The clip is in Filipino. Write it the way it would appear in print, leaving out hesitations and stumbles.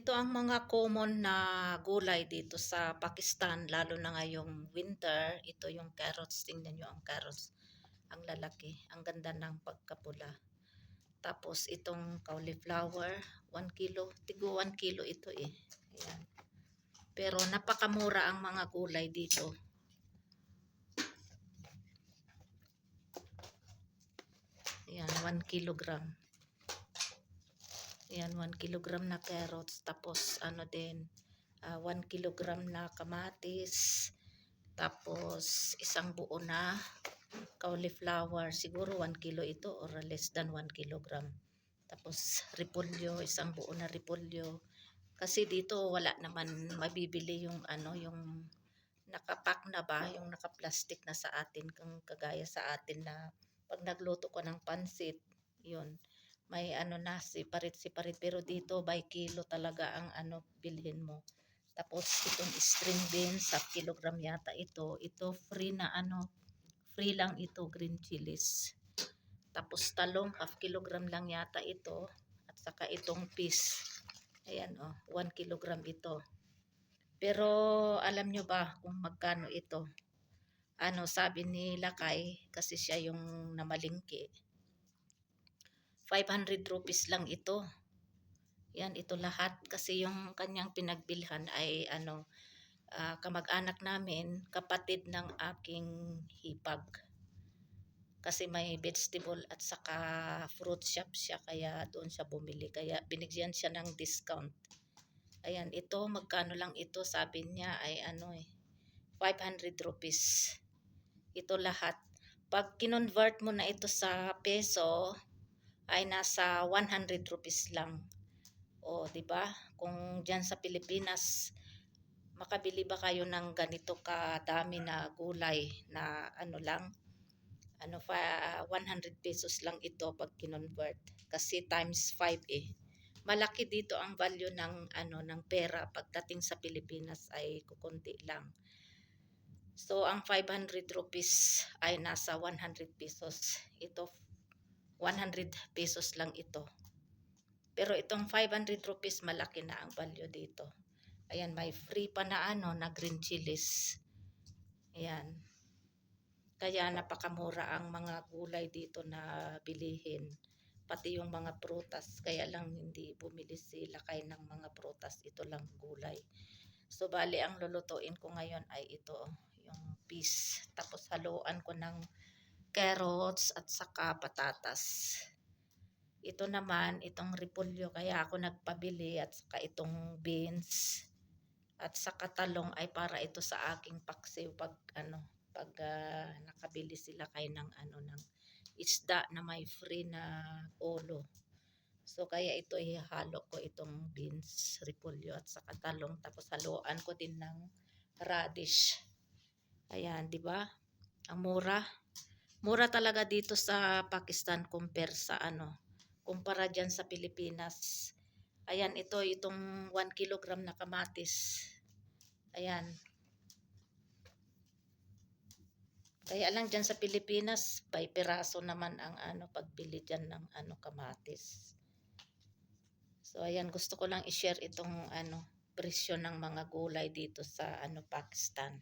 ito ang mga common na gulay dito sa Pakistan, lalo na ngayong winter. Ito yung carrots. Tingnan nyo ang carrots. Ang lalaki. Ang ganda ng pagkapula. Tapos itong cauliflower, 1 kilo. Tigo 1 kilo ito eh. Ayan. Pero napakamura ang mga gulay dito. Ayan, 1 kilogram. Ayan, 1 kilogram na carrots. Tapos ano din, 1 kilogram na kamatis. Tapos isang buo na cauliflower. Siguro 1 kilo ito or less than 1 kilogram. Tapos repolyo, isang buo na repolyo. Kasi dito wala naman mabibili yung ano, yung nakapack na ba, yung nakaplastic na sa atin, kung kagaya sa atin na pag nagluto ko ng pansit, yun, may ano na, separate, pero dito by kilo talaga ang ano, bilhin mo. Tapos itong string beans, sa kilogram yata ito free na ano, free lang ito, green chilies. Tapos talong, half kilogram lang yata ito, at saka itong peas, ayan oh, 1 kilogram ito. Pero alam nyo ba kung magkano ito? Ano, sabi ni Lakay, kasi siya yung namalingki, 500 rupees lang ito. Yan, ito lahat. Kasi yung kanyang pinagbilhan ay ano, kamag-anak namin, kapatid ng aking hipag. Kasi may vegetable at saka fruit shop siya, kaya doon siya bumili. Kaya binigyan siya ng discount. Ayan, ito, magkano lang ito, sabi niya ay ano eh, 500 rupees. Ito lahat. Pag kinonvert mo na ito sa peso, ay nasa 100 rupees lang. O, di ba? Kung diyan sa Pilipinas, makabili ba kayo ng ganito kadami na gulay na ano lang, ano 100 pesos lang ito pag kinonvert. Kasi times 5 eh. Malaki dito ang value ng ano ng pera, pagdating sa Pilipinas ay kukunti lang. So ang 500 rupees ay nasa 100 pesos. Ito 100 pesos lang ito. Pero itong 500 rupees malaki na ang value dito. Ayan, may free pa na ano na green chilies. Ayan. Kaya napakamura ang mga gulay dito na bilihin. Pati yung mga prutas. Kaya lang hindi bumili sila kay ng mga prutas. Ito lang gulay. So bali ang lulutuin ko ngayon ay ito. Yung peas. Tapos haluan ko ng carrots at saka patatas. Ito naman, itong repolyo, kaya ako nagpabili, at saka itong beans at saka talong ay para ito sa aking paksiw pag ano, pag nakabili sila kay ng ano ng isda na may free na ulo. So kaya ito ihalo ko itong beans, repolyo at saka talong, tapos haluan ko din ng radish. Ayan, 'di ba? Ang mura. Mura talaga dito sa Pakistan compare sa ano, kumpara dyan sa Pilipinas. Ayan, itong 1 kilogram na kamatis. Ayan. Kaya lang dyan sa Pilipinas, by piraso naman ang ano, pagbili dyan ng ano, kamatis. So, ayan, gusto ko lang i-share itong ano, presyo ng mga gulay dito sa ano, Pakistan.